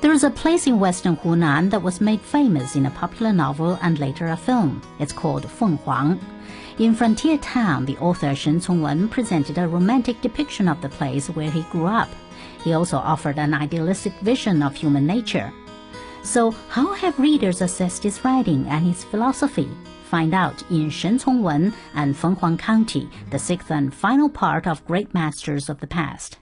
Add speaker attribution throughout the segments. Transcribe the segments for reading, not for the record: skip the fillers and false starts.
Speaker 1: There is a place in western Hunan that was made famous in a popular novel and later a film. It's called Fenghuang. In Frontier Town, the author Shen presented a romantic depiction of the place where he grew up. He also offered an idealistic vision of human nature. So, how have readers assessed his writing and his philosophy? Find out in Shen and Fenghuang County, the sixth and final part of Great Masters of the Past.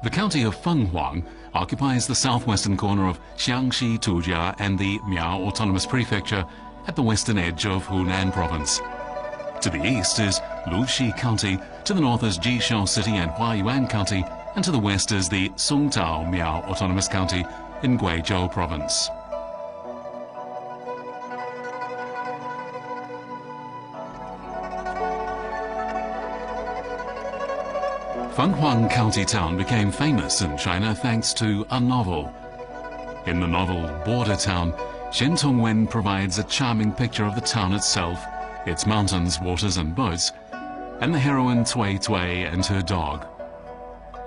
Speaker 2: The county of Fenghuang occupies the southwestern corner of Jiangxi Tujia and the Miao Autonomous Prefecture at the western edge of Hunan Province. To the east is Luxi County, to the north is Jishou City and Huayuan County, and to the west is the Songtao Miao Autonomous County in Guizhou Province. Fenghuang County town became famous in China thanks to a novel. In the novel Border Town, Shen provides a charming picture of the town itself, its mountains, waters and boats, and the heroine Cui Cui and her dog.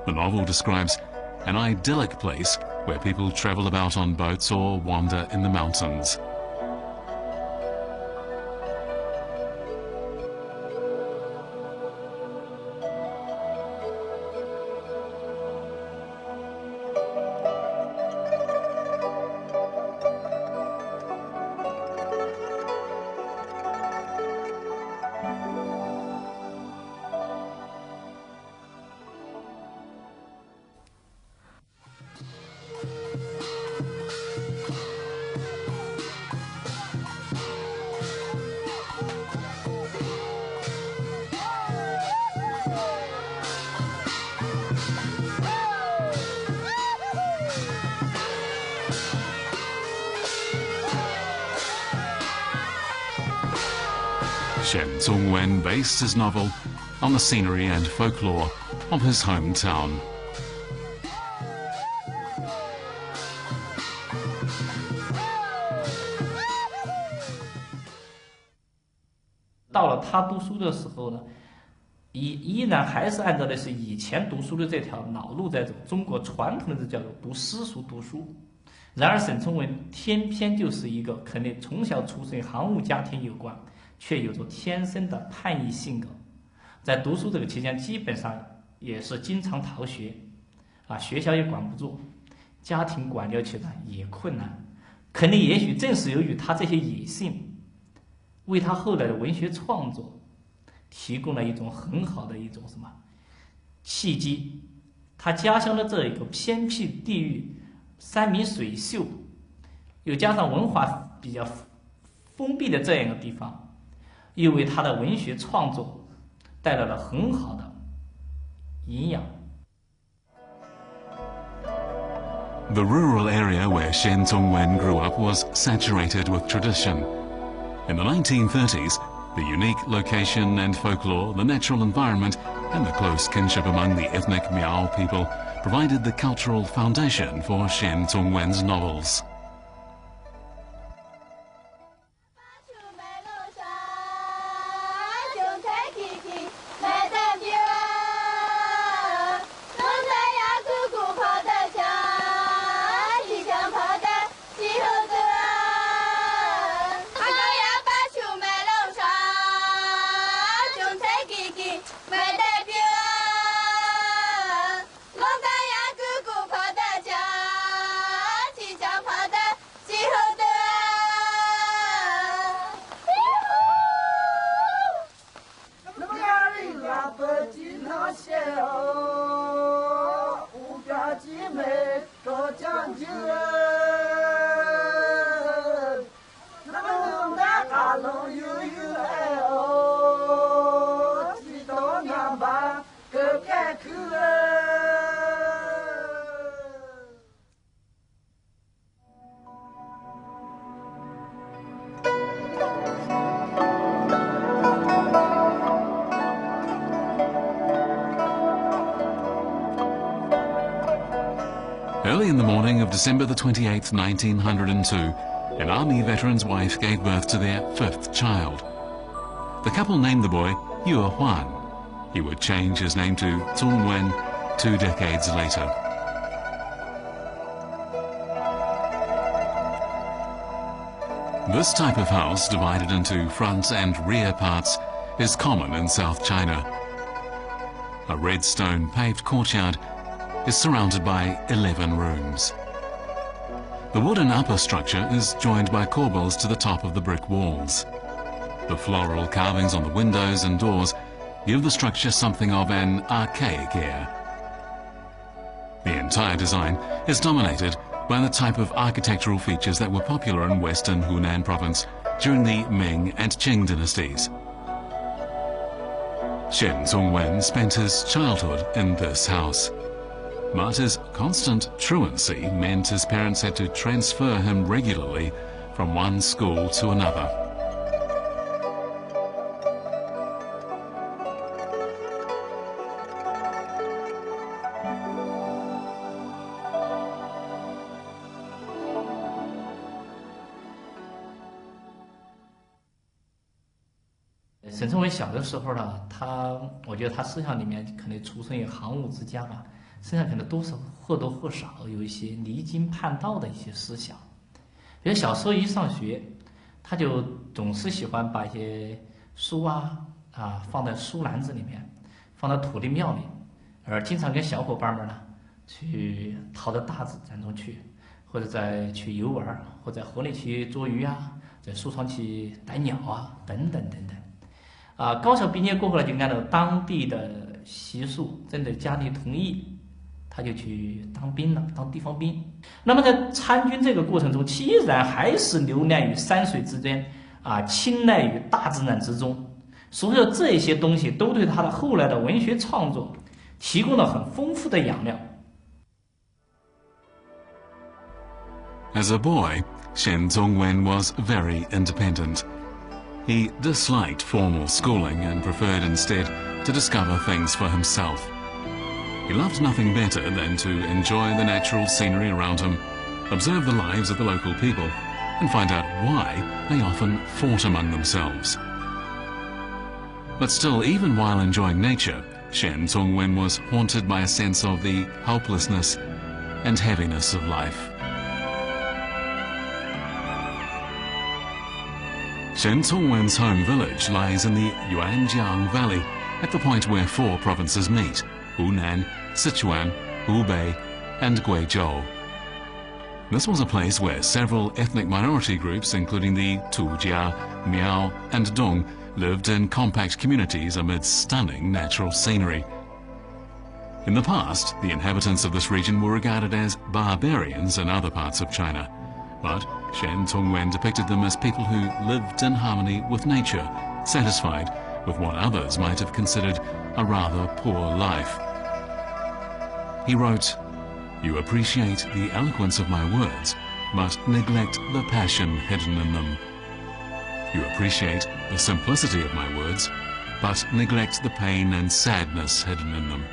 Speaker 2: The novel describes an idyllic place where people travel about on boats or wander in the mountains. Congwen based his novel on the scenery and folklore of his hometown.
Speaker 3: 到了他读书的时候呢，依然还是按照的是以前读书的这条老路在走，中国传统的这叫做读私塾读书。然而沈从文偏偏就是一个可能从小出身行务家庭有关，却有着天生的叛逆性格，在读书这个期间基本上也是经常逃学，学校也管不住，家庭管教起来也困难，可能也许正是由于他这些野性，为他后来的文学创作提供了一种很好的一种契机。他家乡的这一个偏僻地域，山明水秀，又加上文化比较封闭的这样一个地方，又为他的文学创作带来了很好的营养。
Speaker 2: The rural area where Shen Congwen grew up was saturated with tradition. In the 1930s, the unique location and folklore, the natural environment, and the close kinship among the ethnic Miao people provided the cultural foundation for Shen Congwen's novels. in the morning of December the 28th, 1902, an army veteran's wife gave birth to their 5th child. The couple named the boy Huan. He would change his name to Congwen 2 decades later. This type of house, divided into front and rear parts, is common in South China. A red stone paved courtyard is surrounded by 11 rooms. The wooden upper structure is joined by corbels to the top of the brick walls. The floral carvings on the windows and doors give the structure something of an archaic air. The entire design is dominated by the type of architectural features that were popular in western Hunan province during the Ming and Qing dynasties. Shen spent his childhood in this house, but his constant truancy meant his parents had to transfer him regularly from one school to another.
Speaker 3: 沈从文小的时候呢，我觉得他思想里面可能出生于行伍之家吧，身上可能多少或多或少有一些离经叛道的一些思想。比如小时候一上学，他就总是喜欢把一些书放在书篮子里面，放到土地庙里，而经常跟小伙伴们呢去逃到大自然中去，或者去游玩，或者在河里去捉鱼在树上去逮鸟等等等等。高校毕业过后呢，就按照当地的习俗，征得家里同意，他就去当兵了，当地方兵。那么在参军这个过程中，依然还是流连于山水之间，青睐于大自然之中。所以说这些东西都对他的后来的文学创作提供了很丰富的养料。
Speaker 2: As a boy, Shen Congwen was very independent. He disliked formal schooling and preferred instead to discover things for himself. He loved nothing better than to enjoy the natural scenery around him, observe the lives of the local people, and find out why they often fought among themselves. But still, even while enjoying nature, Shen Congwen was haunted by a sense of the helplessness and heaviness of life. Shen Congwen's home village lies in the Yuanjiang Valley, at the point where 4 provinces meet: Hunan, Sichuan, Hubei, and Guizhou. This was a place where several ethnic minority groups, including the Tujia, Miao, and Dong, lived in compact communities amid stunning natural scenery. In the past, the inhabitants of this region were regarded as barbarians in other parts of China, but Shen Congwen depicted them as people who lived in harmony with nature, satisfied with what others might have considered a rather poor life. He wrote, "You appreciate the eloquence of my words, but neglect the passion hidden in them. You appreciate the simplicity of my words, but neglect the pain and sadness hidden in them."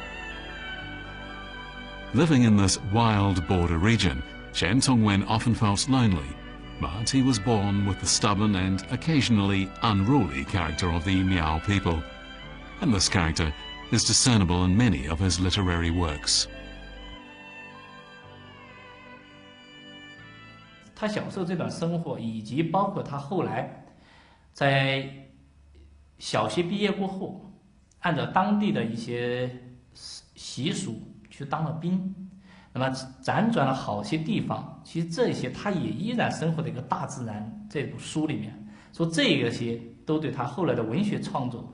Speaker 2: Living in this wild border region, Shen Congwen often felt lonely, but he was born with the stubborn and occasionally unruly character of the Miao people, and this character is discernible in many of his literary works.
Speaker 3: 他小时候这段生活，以及包括他后来在小学毕业过后，按照当地的一些习俗去当了兵，那么辗转了好些地方，其实这些他也依然生活在一个大自然这部书里面，说这些都对他后来的文学创作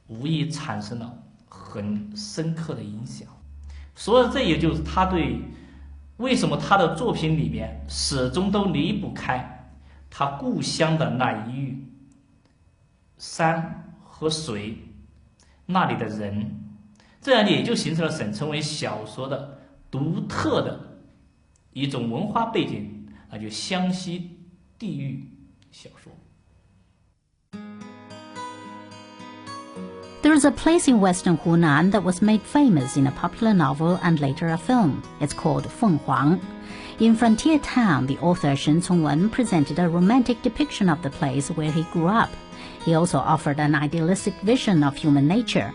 Speaker 3: 无疑产生了很深刻的影响。所以这也就是他对为什么他的作品里面始终都离不开他故乡的那一域山和水，那里的人，这样也就形成了沈从文小说的独特的一种文化背景，那就湘西地域小说。
Speaker 1: The There is a place in western Hunan that was made famous in a popular novel and later a film. It's called Fenghuang. In Frontier Town, the author Shen presented a romantic depiction of the place where he grew up. He also offered an idealistic vision of human nature.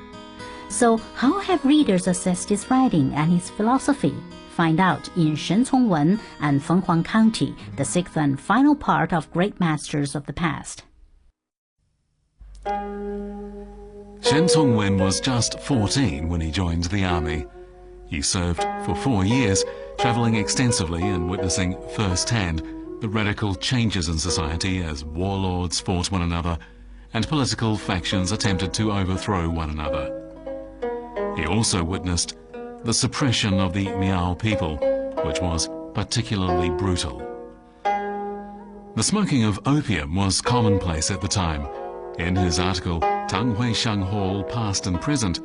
Speaker 1: So, how have readers assessed his writing and his philosophy? Find out in Shen and Fenghuang County, the sixth and final part of Great Masters of the Past.
Speaker 2: Shen Congwen was just 14 when he joined the army. He served for 4 years, travelling extensively and witnessing firsthand the radical changes in society as warlords fought one another and political factions attempted to overthrow one another. He also witnessed the suppression of the Miao people, which was particularly brutal. The smoking of opium was commonplace at the time. In his article, Tang Huishang Hall, Past and Present,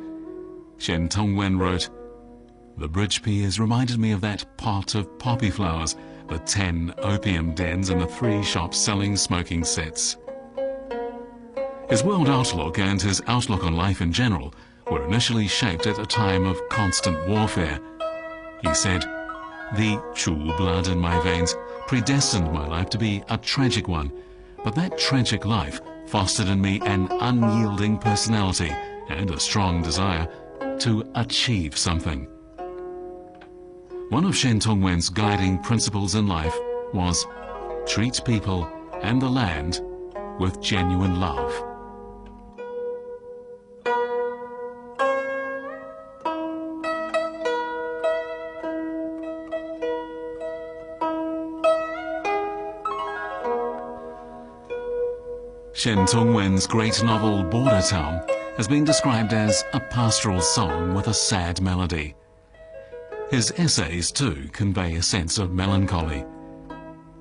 Speaker 2: Shen Congwen wrote, "The bridge piers reminded me of that pot of poppy flowers, the 10 opium dens and the 3 shops selling smoking sets." His world outlook and his outlook on life in general were initially shaped at a time of constant warfare. He said, "The Chu blood in my veins predestined my life to be a tragic one, but that tragic life fostered in me an unyielding personality and a strong desire to achieve something." One of Shen Congwen's guiding principles in life was treat people and the land with genuine love. Shen Congwen's great novel Border Town has been described as a pastoral song with a sad melody. His essays, too, convey a sense of melancholy.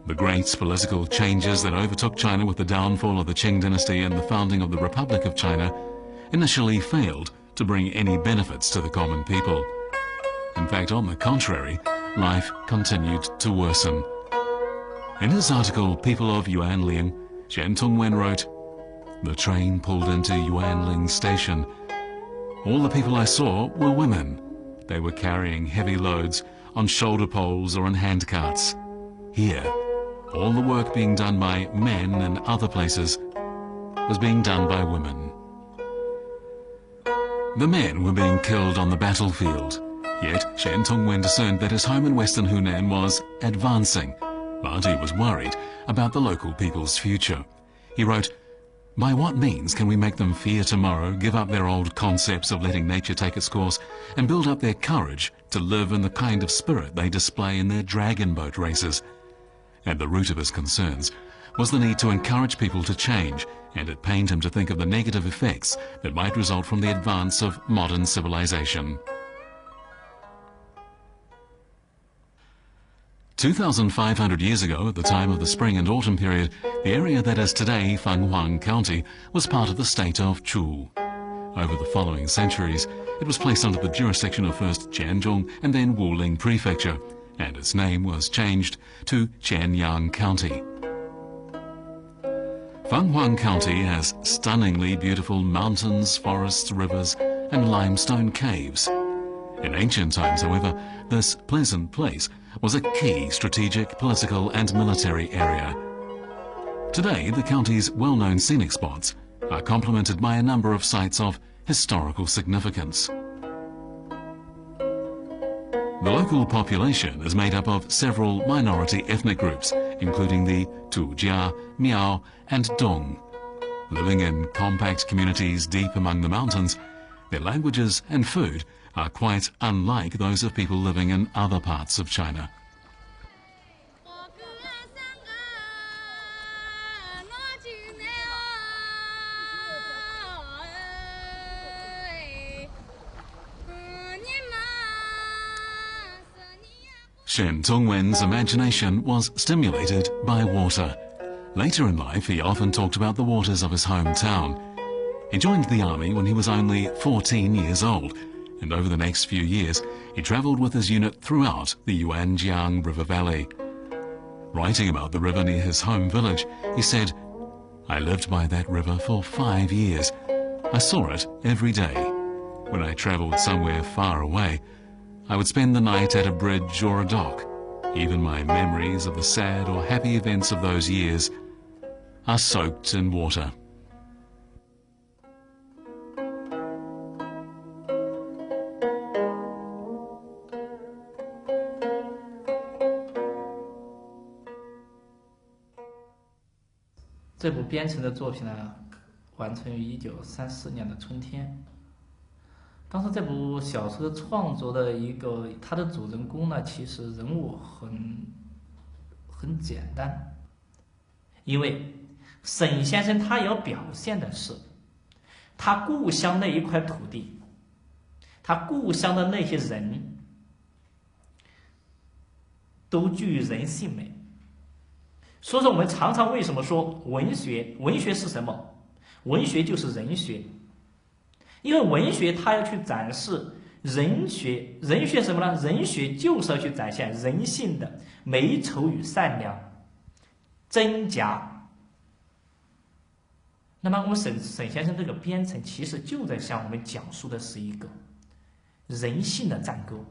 Speaker 2: The great political changes that overtook China with the downfall of the Qing dynasty and the founding of the Republic of China initially failed to bring any benefits to the common people. In fact, on the contrary, life continued to worsen. In his article, People of Yuanling, Shen Congwen wrote, "The train pulled into Yuanling station. All the people I saw were women. They were carrying heavy loads on shoulder poles or in handcarts. Here, all the work being done by men in other places was being done by women." The men were being killed on the battlefield, yet Shen Congwen discerned that his home in western Hunan was advancing, but he was worried about the local people's future. He wrote, "By what means can we make them fear tomorrow, give up their old concepts of letting nature take its course, and build up their courage to live in the kind of spirit they display in their dragon boat races?" At the root of his concerns was the need to encourage people to change, and it pained him to think of the negative effects that might result from the advance of modern civilization. 2,500 years ago, at the time of the spring and autumn period, the area that is today Fenghuang County was part of the state of Chu. Over the following centuries, it was placed under the jurisdiction of first Jianzhong and then Wuling Prefecture, and its name was changed to Qianyang County. Fenghuang County has stunningly beautiful mountains, forests, rivers, and limestone caves. In ancient times, however, this pleasant place was a key strategic, political and military area. Today, the county's well-known scenic spots are complemented by a number of sites of historical significance. The local population is made up of several minority ethnic groups, including the Tujia, Miao and Dong. Living in compact communities deep among the mountains, their languages and food are quite unlike those of people living in other parts of China. Shen Congwen's imagination was stimulated by water. Later in life, he often talked about the waters of his hometown. He joined the army when he was only 14 years old, and over the next few years, he travelled with his unit throughout the Yuanjiang River Valley. Writing about the river near his home village, he said, "I lived by that river for 5 years. I saw it every day. When I travelled somewhere far away, I would spend the night at a bridge or a dock. Even my memories of the sad or happy events of those years are soaked in water.
Speaker 3: 这部编程的作品呢，完成于1934年的春天。当时这部小说创作的它的主人公呢，其实人物很简单，因为沈先生他要表现的是他故乡那一块土地，他故乡的那些人都具有人性美。所以说我们常常为什么说文学是什么？文学就是人学，因为文学它要去展示人学什么呢？人学就是要去展现人性的美丑与善良、真假。那么我们沈先生这个编程其实就在向我们讲述的是一个人性的赞歌。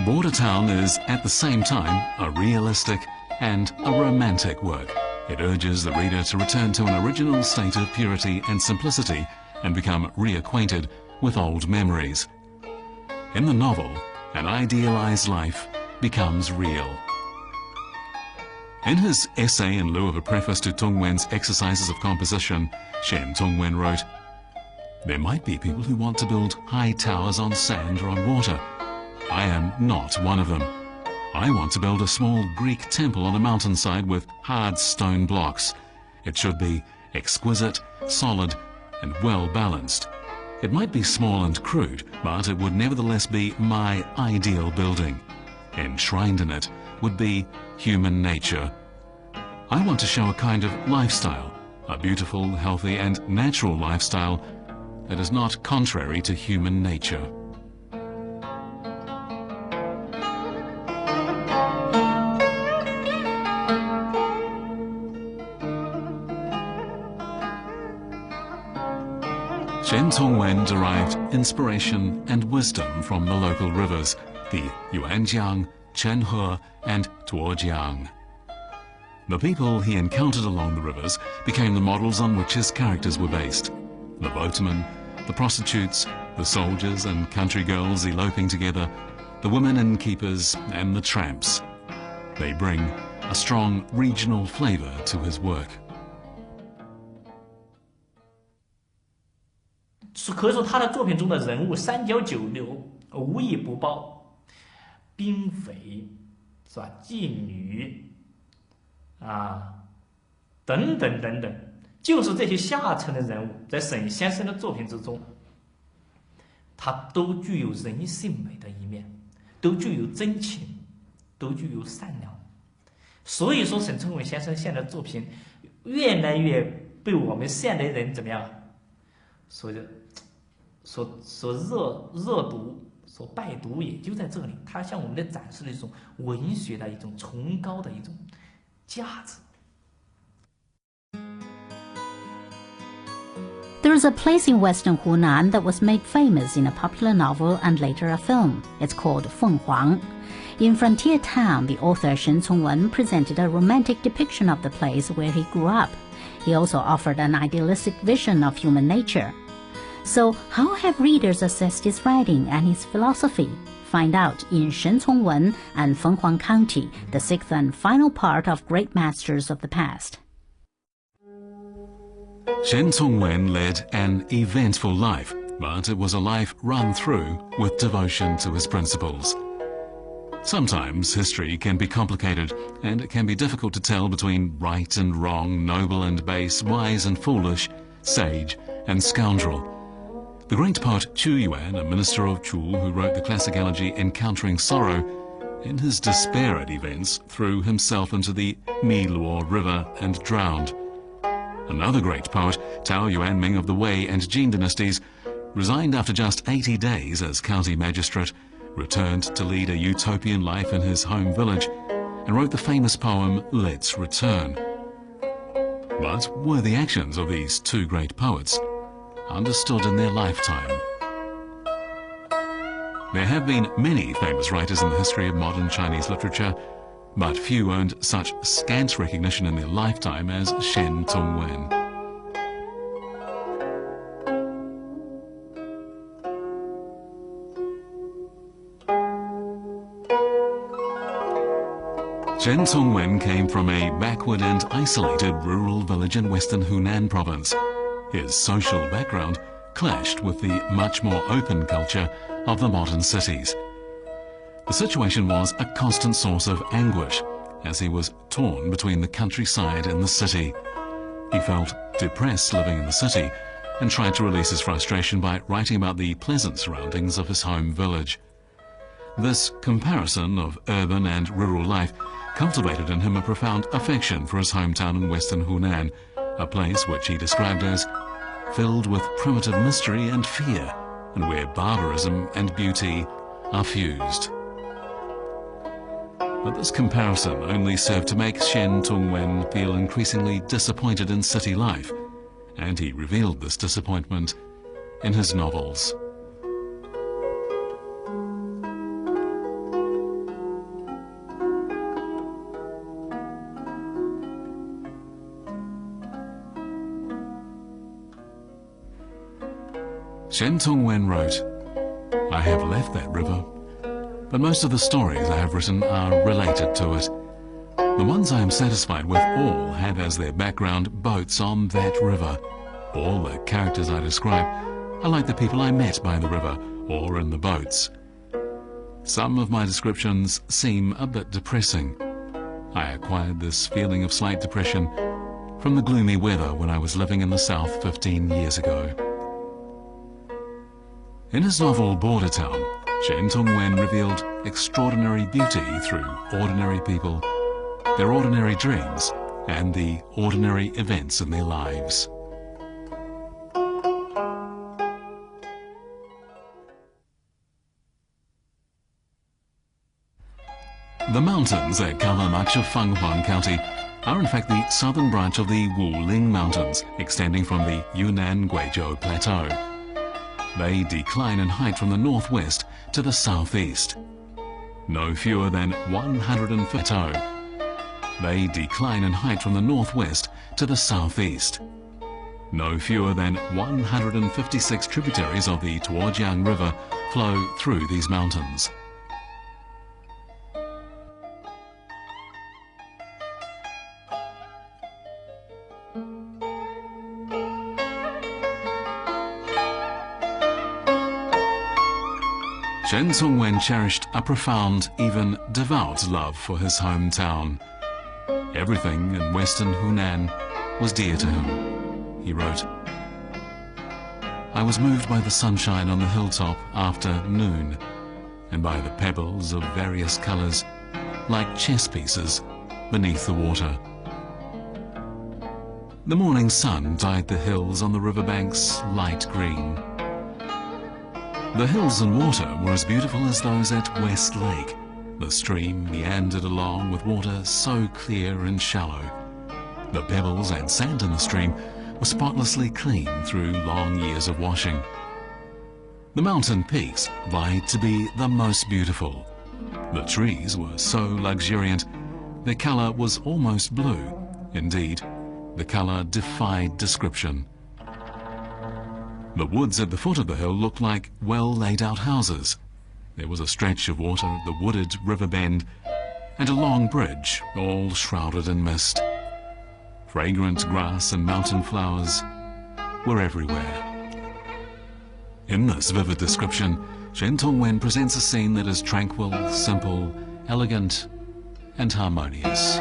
Speaker 2: Border Town is at the same time a realistic and a romantic work. It urges the reader to return to an original state of purity and simplicity and become reacquainted with old memories. In the novel, an idealized life becomes real. In his essay in lieu of a preface to Congwen's exercises of composition, Shen wrote, "There might be people who want to build high towers on sand or on water. I am not one of them. I want to build a small Greek temple on a mountainside with hard stone blocks. It should be exquisite, solid, and well balanced. It might be small and crude, but it would nevertheless be my ideal building. Enshrined in it would be human nature. I want to show a kind of lifestyle, a beautiful, healthy, and natural lifestyle that is not contrary to human nature." Shen derived inspiration and wisdom from the local rivers, the Yuanjiang, Chenhe, and Tuojiang. The people he encountered along the rivers became the models on which his characters were based. The boatmen, the prostitutes, the soldiers and country girls eloping together, the women innkeepers and the tramps. They bring a strong regional flavor to his work.
Speaker 3: 可以说他的作品中的人物三教九流、无一不包，兵匪是吧？妓女等等等等，就是这些下层的人物，在沈先生的作品之中，他都具有人性美的一面，都具有真情，都具有善良。所以说，沈从文先生现在的作品越来越被我们现代人怎么样？所热读、所拜读，也就在这里。它向我们的展示了一种文学的一种崇高的一种价值。
Speaker 1: There is a place in western Hunan that was made famous in a popular novel and later a film. It's called Fenghuang. In Frontier Town, the author Shen presented a romantic depiction of the place where he grew up. He also offered an idealistic vision of human nature. So, how have readers assessed his writing and his philosophy? Find out in Shen and Fenghuang County, the sixth and final part of Great Masters of the Past.
Speaker 2: Shen led an eventful life, but it was a life run through with devotion to his principles. Sometimes history can be complicated, and it can be difficult to tell between right and wrong, noble and base, wise and foolish, sage and scoundrel. The great poet Chu Yuan, a minister of Chu who wrote the classic elegy Encountering Sorrow, in his despair at events threw himself into the Miluo River and drowned. Another great poet, Tao Yuanming of the Wei and Jin dynasties, resigned after just 80 days as county magistrate, returned to lead a utopian life in his home village, and wrote the famous poem Let's Return. But were the actions of these two great poets understood in their lifetime? There have been many famous writers in the history of modern Chinese literature, but few earned such scant recognition in their lifetime as Shen Congwen. Shen Congwen came from a backward and isolated rural village in western Hunan province. His social background clashed with the much more open culture of the modern cities. The situation was a constant source of anguish, as he was torn between the countryside and the city. He felt depressed living in the city and tried to release his frustration by writing about the pleasant surroundings of his home village. This comparison of urban and rural life cultivated in him a profound affection for his hometown in western Hunan, a place which he described as filled with primitive mystery and fear, and where barbarism and beauty are fused. But this comparison only served to make Shen Congwen feel increasingly disappointed in city life, and he revealed this disappointment in his novels. Shen Congwen wrote, "I have left that river, but most of the stories I have written are related to it. The ones I am satisfied with all have as their background boats on that river. All the characters I describe are like the people I met by the river or in the boats. Some of my descriptions seem a bit depressing. I acquired this feeling of slight depression from the gloomy weather when I was living in the south 15 years ago." In his novel Border Town, Shen Congwen revealed extraordinary beauty through ordinary people, their ordinary dreams, and the ordinary events in their lives. The mountains that cover much of Fenghuang County are in fact the southern branch of the Wuling Mountains, extending from the Yunnan-Guizhou Plateau. They decline in height from the northwest to the southeast. No fewer than 150 They decline in height from the northwest to the southeast. No fewer than 156 tributaries of the Tuojiang River flow through these mountains. Shen Congwen cherished a profound, even devout love for his hometown. Everything in western Hunan was dear to him. He wrote, "I was moved by the sunshine on the hilltop after noon, and by the pebbles of various colors, like chess pieces, beneath the water. The morning sun dyed the hills on the riverbanks light green. The hills and water were as beautiful as those at West Lake. The stream meandered along with water so clear and shallow. The pebbles and sand in the stream were spotlessly clean through long years of washing. The mountain peaks vied to be the most beautiful. The trees were so luxuriant, their color was almost blue. Indeed, the color defied description. The woods at the foot of the hill looked like well-laid-out houses. There was a stretch of water at the wooded river bend and a long bridge, all shrouded in mist. Fragrant grass and mountain flowers were everywhere." In this vivid description, Shen Congwen presents a scene that is tranquil, simple, elegant, and harmonious.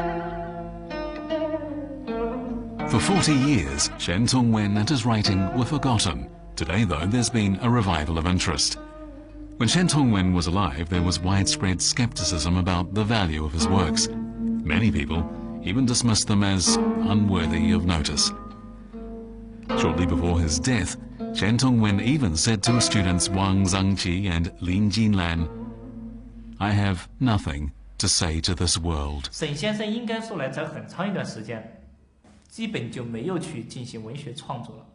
Speaker 2: For 40 years, Shen Congwen and his writing were forgotten. Today, though, there's been a revival of interest. When Shen Congwen was alive, there was widespread skepticism about the value of his works. Many people even dismissed them as unworthy of notice. Shortly before his death, Shen Congwen even said to his students Wang Zhangqi and Lin Jinlan, "I have nothing to say to this world."
Speaker 3: 沈先生应该说来，在很长一段时间，基本就没有去进行文学创作了。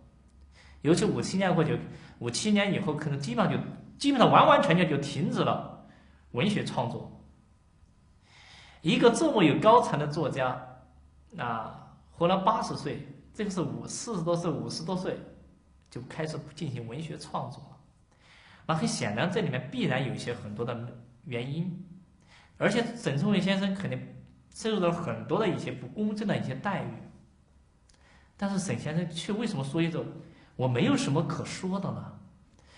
Speaker 3: 尤其57年以后，可能基本上完完全全就停止了文学创作。一个这么有高产的作家，活了80岁，这个是40多岁、50多岁就开始进行文学创作了。那很显然，这里面必然有一些很多的原因，而且沈从文先生肯定受到了很多的一些不公正的一些待遇。但是沈先生却为什么说一种我没有什么可说的呢？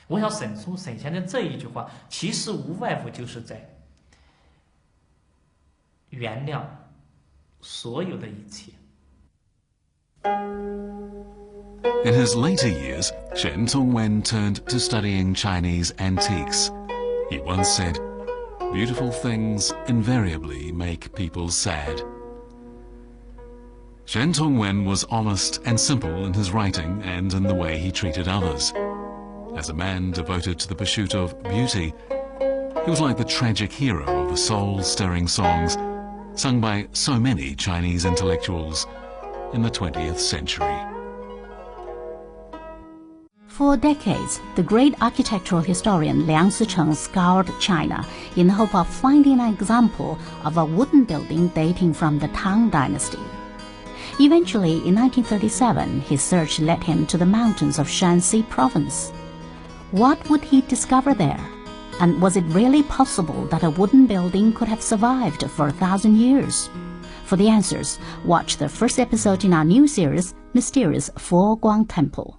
Speaker 3: 我想沈先生这一句话，其实无外乎就是在原谅所有的一切。
Speaker 2: In his later years, Shen Congwen turned to studying Chinese antiques. He once said, "Beautiful things invariably make people sad." Shen Congwen was honest and simple in his writing and in the way he treated others. As a man devoted to the pursuit of beauty, he was like the tragic hero of the soul-stirring songs sung by so many Chinese intellectuals in the 20th century.
Speaker 1: For decades, the great architectural historian Liang Sicheng scoured China in the hope of finding an example of a wooden building dating from the Tang Dynasty. Eventually, in 1937, his search led him to the mountains of Shanxi province. What would he discover there? And was it really possible that a wooden building could have survived for 1,000 years? For the answers, watch the first episode in our new series, Mysterious Fenghuang Temple.